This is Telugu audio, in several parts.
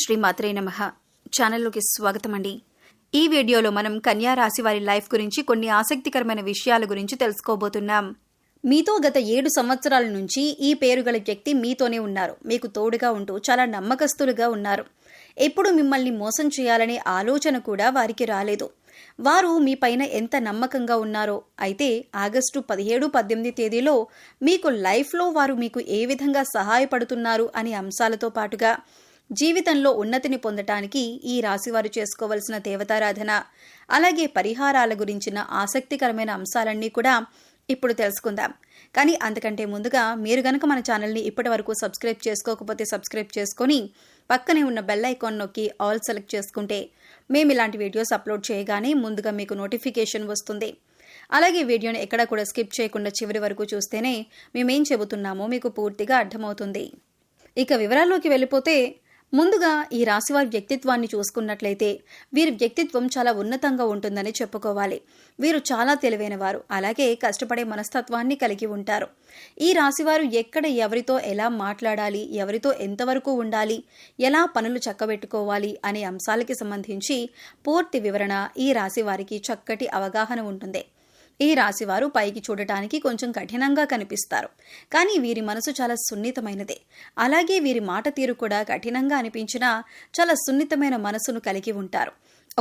శ్రీమాత్రే నమః. ఛానల్లోకి స్వాగతం అండి. ఈ వీడియోలో మనం కన్యా రాశి వారి లైఫ్ గురించి కొన్ని ఆసక్తికరమైన విషయాల గురించి తెలుసుకోబోతున్నాం. మీతో గత 7 సంవత్సరాల నుంచి ఈ పేరు గల వ్యక్తి మీతోనే ఉన్నారు. మీకు తోడుగా ఉంటూ చాలా నమ్మకస్తులుగా ఉన్నారు. ఎప్పుడు మిమ్మల్ని మోసం చేయాలనే ఆలోచన కూడా వారికి రాలేదు. వారు మీ పైన ఎంత నమ్మకంగా ఉన్నారో. అయితే ఆగస్టు 17, 18 తేదీలో మీకు లైఫ్లో వారు మీకు ఏ విధంగా సహాయపడుతున్నారు అనే అంశాలతో పాటుగా జీవితంలో ఉన్నతిని పొందటానికి ఈ రాశివారు చేసుకోవలసిన దేవతారాధన, అలాగే పరిహారాల గురించిన ఆసక్తికరమైన అంశాలన్నీ కూడా ఇప్పుడు తెలుసుకుందాం. కానీ అంతకంటే ముందుగా మీరు గనక మన ఛానల్ని ఇప్పటి వరకు సబ్స్క్రైబ్ చేసుకోకపోతే సబ్స్క్రైబ్ చేసుకొని పక్కనే ఉన్న బెల్ ఐకాన్ నొక్కి ఆల్ సెలెక్ట్ చేసుకుంటే మేము ఇలాంటి వీడియోస్ అప్లోడ్ చేయగానే ముందుగా మీకు నోటిఫికేషన్ వస్తుంది. అలాగే వీడియోని ఎక్కడా కూడా స్కిప్ చేయకుండా చివరి వరకు చూస్తేనే మేమేం చెబుతున్నామో మీకు పూర్తిగా అర్థమవుతుంది. ఇక వివరాల్లోకి వెళ్ళిపోతే ముందుగా ఈ రాశివారి వ్యక్తిత్వాన్ని చూసుకున్నట్లయితే వీరి వ్యక్తిత్వం చాలా ఉన్నతంగా ఉంటుందని చెప్పుకోవాలి. వీరు చాలా తెలివైన వారు, అలాగే కష్టపడే మనస్తత్వాన్ని కలిగి ఉంటారు. ఈ రాశివారు ఎక్కడ ఎవరితో ఎలా మాట్లాడాలి, ఎవరితో ఎంతవరకు ఉండాలి, ఎలా పనులు చక్కబెట్టుకోవాలి అనే అంశాలకి సంబంధించి పూర్తి వివరణ ఈ రాశివారికి చక్కటి అవగాహన ఉంటుంది. ఈ రాశివారు పైకి చూడటానికి కొంచెం కఠినంగా కనిపిస్తారు, కానీ వీరి మనసు చాలా సున్నితమైనదే. అలాగే వీరి మాట తీరు కూడా కఠినంగా అనిపించినా చాలా సున్నితమైన మనసును కలిగి ఉంటారు.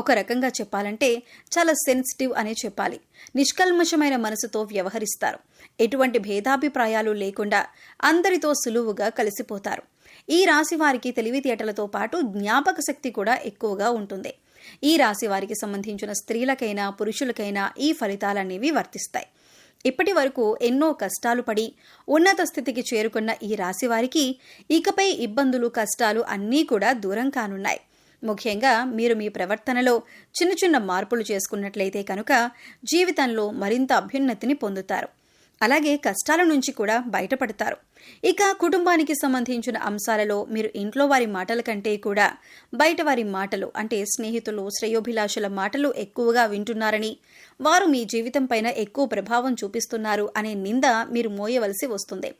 ఒక రకంగా చెప్పాలంటే చాలా సెన్సిటివ్ అనే చెప్పాలి. నిష్కల్మషమైన మనసుతో వ్యవహరిస్తారు. ఎటువంటి భేదాభిప్రాయాలు లేకుండా అందరితో సులువుగా కలిసిపోతారు. ఈ రాశి వారికి తెలివితేటలతో పాటు జ్ఞాపక శక్తి కూడా ఎక్కువగా ఉంటుంది. ఈ రాశి వారికి సంబంధించిన స్త్రీలకైనా పురుషులకైనా ఈ ఫలితాలనేవి వర్తిస్తాయి. ఇప్పటి వరకు ఎన్నో కష్టాలు పడి ఉన్నత స్థితికి చేరుకున్న ఈ రాశి వారికి ఇకపై ఇబ్బందులు, కష్టాలు అన్నీ కూడా దూరం కానున్నాయి. ముఖ్యంగా మీరు మీ ప్రవర్తనలో చిన్న చిన్న మార్పులు చేసుకున్నట్లయితే కనుక జీవితంలో మరింత అభ్యున్నతిని పొందుతారు. అలాగే కష్టాల నుంచి కూడా బయటపడతారు. ఇక కుటుంబానికి సంబంధించిన అంశాలలో మీరు ఇంట్లో వారి మాటల కంటే కూడా బయట వారి మాటలు, అంటే స్నేహితులు, శ్రేయోభిలాషుల మాటలు ఎక్కువగా వింటున్నారని, వారు మీ జీవితం పైన ఎక్కువ ప్రభావం చూపిస్తున్నారు అనే నింద మీరు మోయవలసి వస్తుంది.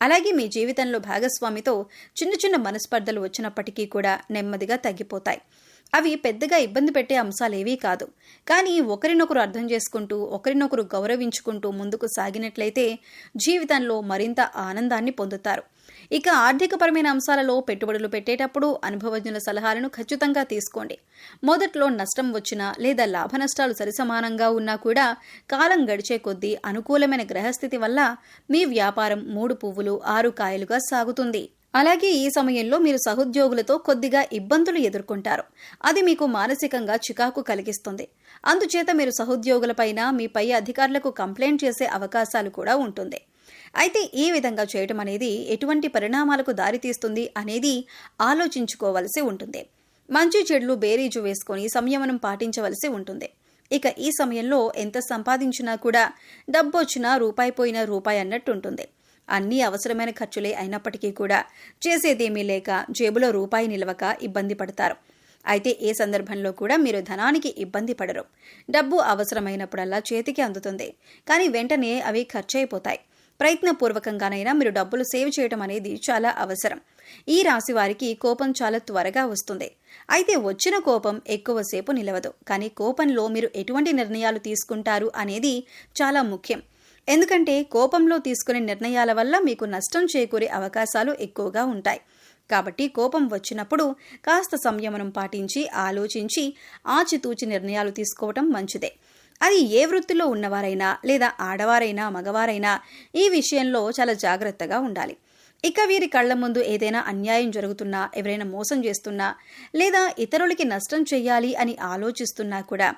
అలాగే మీ జీవితంలో భాగస్వామితో చిన్న చిన్న మనస్పర్ధలు వచ్చినప్పటికీ కూడా నెమ్మదిగా తగ్గిపోతాయి. అవి పెద్దగా ఇబ్బంది పెట్టే అంశాలేవీ కాదు. కానీ ఒకరినొకరు అర్థం చేసుకుంటూ, ఒకరినొకరు గౌరవించుకుంటూ ముందుకు సాగినట్లయితే జీవితంలో మరింత ఆనందాన్ని పొందుతారు. ఇక ఆర్థికపరమైన అంశాలలో పెట్టుబడులు పెట్టేటప్పుడు అనుభవజ్ఞుల సలహాలను ఖచ్చితంగా తీసుకోండి. మొదట్లో నష్టం వచ్చినా లేదా లాభ నష్టాలు సరిసమానంగా ఉన్నా కూడా కాలం గడిచే కొద్దీ అనుకూలమైన గ్రహస్థితి వల్ల మీ వ్యాపారం 3 పువ్వులు 6 కాయలుగా సాగుతుంది. అలాగే ఈ సమయంలో మీరు సహోద్యోగులతో కొద్దిగా ఇబ్బందులు ఎదుర్కొంటారు. అది మీకు మానసికంగా చికాకు కలిగిస్తుంది. అందుచేత మీరు సహోద్యోగులపైన, మీ పై అధికారులకు కంప్లైంట్ చేసే అవకాశాలు కూడా ఉంటుంది. అయితే ఈ విధంగా చేయటం అనేది ఎటువంటి పరిణామాలకు దారితీస్తుంది అనేది ఆలోచించుకోవలసి ఉంటుంది. మంచి చెడులు బేరీజు వేసుకొని సంయమనం పాటించవలసి ఉంటుంది. ఇక ఈ సమయంలో ఎంత సంపాదించినా కూడా డబ్బొచ్చినా రూపాయి పోయినా రూపాయి అన్నట్టు ఉంటుంది. అన్నీ అవసరమైన ఖర్చులే అయినప్పటికీ కూడా చేసేదేమీ లేక జేబులో రూపాయి నిలవక ఇబ్బంది పడతారు. అయితే ఏ సందర్భంలో కూడా మీరు ధనానికి ఇబ్బంది పడరు. డబ్బు అవసరమైనప్పుడల్లా చేతికి అందుతుంది, కానీ వెంటనే అవి ఖర్చయిపోతాయి. ప్రయత్నపూర్వకంగానైనా మీరు డబ్బులు సేవ్ చేయడం అనేది చాలా అవసరం. ఈ రాశి వారికి కోపం చాలా త్వరగా వస్తుంది. అయితే వచ్చిన కోపం ఎక్కువసేపు నిలవదు, కానీ కోపంలో మీరు ఎటువంటి నిర్ణయాలు తీసుకుంటారు అనేది చాలా ముఖ్యం. ఎందుకంటే కోపంలో తీసుకునే నిర్ణయాల వల్ల మీకు నష్టం చేకూరే అవకాశాలు ఎక్కువగా ఉంటాయి. కాబట్టి కోపం వచ్చినప్పుడు కాస్త సంయమనం పాటించి, ఆలోచించి, ఆచితూచి నిర్ణయాలు తీసుకోవటం మంచిదే. అది ఏ వృత్తిలో ఉన్నవారైనా లేదా ఆడవారైనా మగవారైనా ఈ విషయంలో చాలా జాగ్రత్తగా ఉండాలి. ఇక వీరి కళ్ల ముందు ఏదైనా అన్యాయం జరుగుతున్నా, ఎవరైనా మోసం చేస్తున్నా లేదా ఇతరులకి నష్టం చెయ్యాలి అని ఆలోచిస్తున్నా కూడా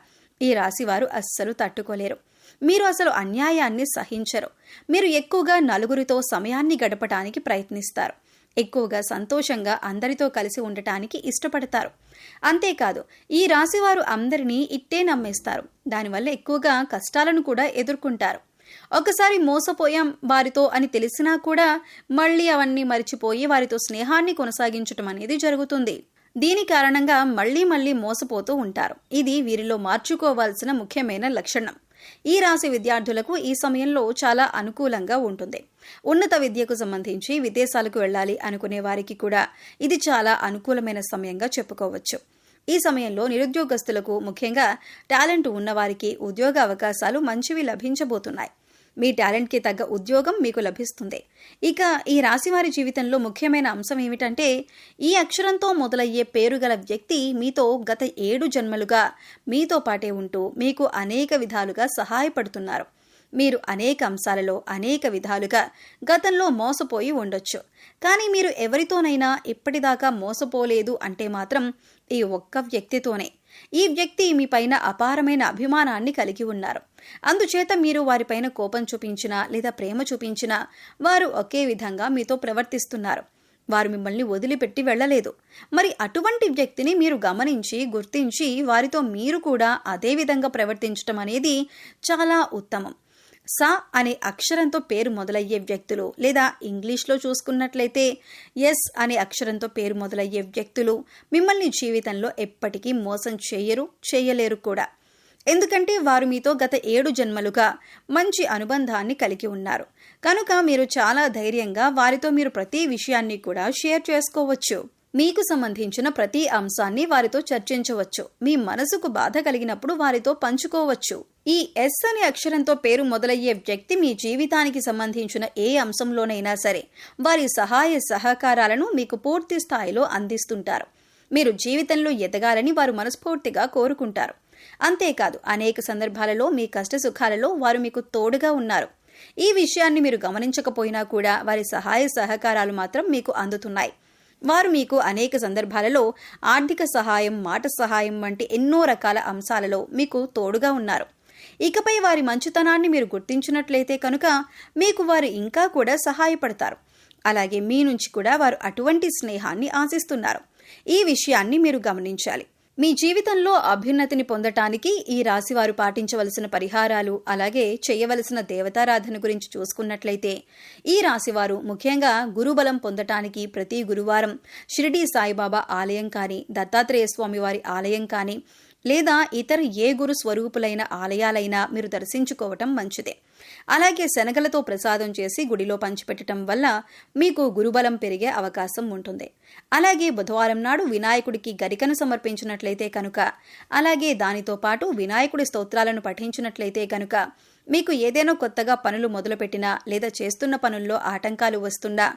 ఈ రాశివారు అస్సలు తట్టుకోలేరు. మీరు అసలు అన్యాయాన్ని సహించరు. మీరు ఎక్కువగా నలుగురితో సమయాన్ని గడపటానికి ప్రయత్నిస్తారు. ఎక్కువగా సంతోషంగా అందరితో కలిసి ఉండటానికి ఇష్టపడతారు. అంతేకాదు ఈ రాశివారు అందరినీ ఇట్టే నమ్మేస్తారు. దానివల్ల ఎక్కువగా కష్టాలను కూడా ఎదుర్కొంటారు. ఒకసారి మోసపోయాం వారితో అని తెలిసినా కూడా మళ్ళీ అవన్నీ మరిచిపోయి వారితో స్నేహాన్ని కొనసాగించటం అనేది జరుగుతుంది. దీని కారణంగా మళ్లీ మోసపోతూ ఉంటారు. ఇది వీరిలో మార్చుకోవాల్సిన ముఖ్యమైన లక్షణం. ఈ రాశి విద్యార్థులకు ఈ సమయంలో చాలా అనుకూలంగా ఉంటుంది. ఉన్నత విద్యకు సంబంధించి విదేశాలకు వెళ్ళాలి అనుకునే వారికి కూడా ఇది చాలా అనుకూలమైన సమయంగా చెప్పుకోవచ్చు. ఈ సమయంలో నిరుద్యోగస్తులకు, ముఖ్యంగా టాలెంట్ ఉన్నవారికి ఉద్యోగ అవకాశాలు మంచివి లభించబోతున్నాయి. మీ టాలెంట్కి తగ్గ ఉద్యోగం మీకు లభిస్తుంది. ఇక ఈ రాశివారి జీవితంలో ముఖ్యమైన అంశం ఏమిటంటే, ఈ అక్షరంతో మొదలయ్యే పేరు గల వ్యక్తి మీతో గత 7 జన్మలుగా మీతో పాటే ఉంటూ మీకు అనేక విధాలుగా సహాయపడుతున్నారు. మీరు అనేక అంశాలలో అనేక విధాలుగా గతంలో మోసపోయి ఉండొచ్చు. కానీ మీరు ఎవరితోనైనా ఇప్పటిదాకా మోసపోలేదు అంటే మాత్రం ఈ ఒక్క వ్యక్తితోనే. ఈ వ్యక్తి మీ పైన అపారమైన అభిమానాన్ని కలిగి ఉన్నారు. అందుచేత మీరు వారిపైన కోపం చూపించినా లేదా ప్రేమ చూపించినా వారు ఒకే విధంగా మీతో ప్రవర్తిస్తున్నారు. వారు మిమ్మల్ని వదిలిపెట్టి వెళ్ళలేదు. మరి అటువంటి వ్యక్తిని మీరు గమనించి, గుర్తించి వారితో మీరు కూడా అదే విధంగా ప్రవర్తించడం అనేది చాలా ఉత్తమం. సా అనే అక్షరంతో పేరు మొదలయ్యే వ్యక్తులు, లేదా ఇంగ్లీష్లో చూసుకున్నట్లయితే ఎస్ అనే అక్షరంతో పేరు మొదలయ్యే వ్యక్తులు మిమ్మల్ని జీవితంలో ఎప్పటికీ మోసం చేయలేరు కూడా. ఎందుకంటే వారు మీతో గత 7 జన్మలుగా మంచి అనుబంధాన్ని కలిగి ఉన్నారు. కనుక మీరు చాలా ధైర్యంగా వారితో మీరు ప్రతి విషయాన్ని కూడా షేర్ చేసుకోవచ్చు. మీకు సంబంధించిన ప్రతి అంశాన్ని వారితో చర్చించవచ్చు. మీ మనసుకు బాధ కలిగినప్పుడు వారితో పంచుకోవచ్చు. ఈ ఎస్ అనే అక్షరంతో పేరు మొదలయ్యే వ్యక్తి మీ జీవితానికి సంబంధించిన ఏ అంశంలోనైనా సరే వారి సహాయ సహకారాలను మీకు పూర్తి స్థాయిలో అందిస్తుంటారు. మీరు జీవితంలో ఎదగాలని వారు మనస్ఫూర్తిగా కోరుకుంటారు. అంతేకాదు, అనేక సందర్భాలలో మీ కష్ట సుఖాలలో వారు మీకు తోడుగా ఉన్నారు. ఈ విషయాన్ని మీరు గమనించకపోయినా కూడా వారి సహాయ సహకారాలు మాత్రం మీకు అందుతున్నాయి. వారు మీకు అనేక సందర్భాలలో ఆర్థిక సహాయం, మాట సహాయం వంటి ఎన్నో రకాల అంశాలలో మీకు తోడుగా ఉన్నారు. ఇకపై వారి మంచితనాన్ని మీరు గుర్తించినట్లయితే కనుక మీకు వారు ఇంకా కూడా సహాయపడతారు. అలాగే మీ నుంచి కూడా వారు అటువంటి స్నేహాన్ని ఆశిస్తున్నారు. ఈ విషయాన్ని మీరు గమనించాలి. మీ జీవితంలో అభ్యున్నతిని పొందటానికి ఈ రాశివారు పాటించవలసిన పరిహారాలు, అలాగే చేయవలసిన దేవతారాధన గురించి చూసుకున్నట్లయితే, ఈ రాశివారు ముఖ్యంగా గురుబలం పొందటానికి ప్రతి గురువారం షిరిడీ సాయిబాబా ఆలయం కానీ, దత్తాత్రేయ స్వామి వారి ఆలయం కానీ, లేదా ఇతర ఏ గురు స్వరూపులైన ఆలయాలైనా మీరు దర్శించుకోవటం మంచిదే. అలాగే శనగలతో ప్రసాదం చేసి గుడిలో పంచిపెట్టడం వల్ల మీకు గురుబలం పెరిగే అవకాశం ఉంటుంది. అలాగే బుధవారం నాడు వినాయకుడికి గరికను సమర్పించినట్లయితే కనుక, అలాగే దానితో పాటు వినాయకుడి స్తోత్రాలను పఠించినట్లయితే కనుక మీకు ఏదైనా కొత్తగా పనులు మొదలుపెట్టినా లేదా చేస్తున్న పనుల్లో ఆటంకాలు వస్తున్నా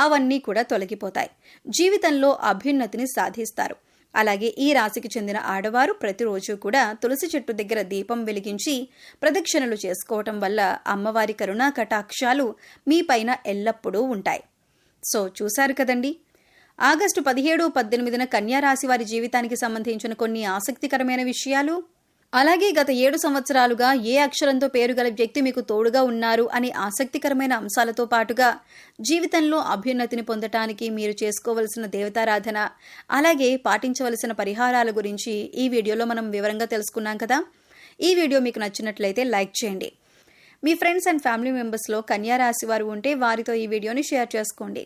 అవన్నీ కూడా తొలగిపోతాయి. జీవితంలో అభ్యున్నతిని సాధిస్తారు. అలాగే ఈ రాశికి చెందిన ఆడవారు ప్రతిరోజు కూడా తులసి చెట్టు దగ్గర దీపం వెలిగించి ప్రదక్షిణలు చేసుకోవటం వల్ల అమ్మవారి కరుణా కటాక్షాలు మీ పైన ఎల్లప్పుడూ ఉంటాయి. సో చూశారు కదండి, ఆగస్టు 17, 18 కన్యా రాశి వారి జీవితానికి సంబంధించిన కొన్ని ఆసక్తికరమైన విషయాలు. అలాగే గత 7 సంవత్సరాలుగా ఏ అక్షరంతో పేరు గల వ్యక్తి మీకు తోడుగా ఉన్నారు అనే ఆసక్తికరమైన అంశాలతో పాటుగా జీవితంలో అభ్యున్నతిని పొందటానికి మీరు చేసుకోవలసిన దేవతారాధన, అలాగే పాటించవలసిన పరిహారాల గురించి ఈ వీడియోలో మనం వివరంగా తెలుసుకున్నాం కదా. ఈ వీడియో మీకు నచ్చినట్లయితే లైక్ చేయండి. మీ ఫ్రెండ్స్ అండ్ ఫ్యామిలీ మెంబర్స్లో కన్యా రాశి వారు ఉంటే వారితో ఈ వీడియోని షేర్ చేసుకోండి.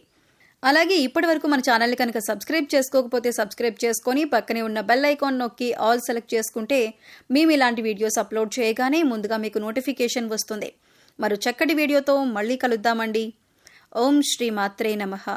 అలాగే ఇప్పటి వరకు మన ఛానల్ని కనుక సబ్స్క్రైబ్ చేసుకోకపోతే సబ్స్క్రైబ్ చేసుకొని పక్కనే ఉన్న బెల్ ఐకాన్ నొక్కి ఆల్ సెలెక్ట్ చేసుకుంటే మేము ఇలాంటి వీడియోస్ అప్లోడ్ చేయగానే ముందుగా మీకు నోటిఫికేషన్ వస్తుంది. మరో చక్కటి వీడియోతో మళ్ళీ కలుద్దామండి. ఓం శ్రీ మాత్రే నమః.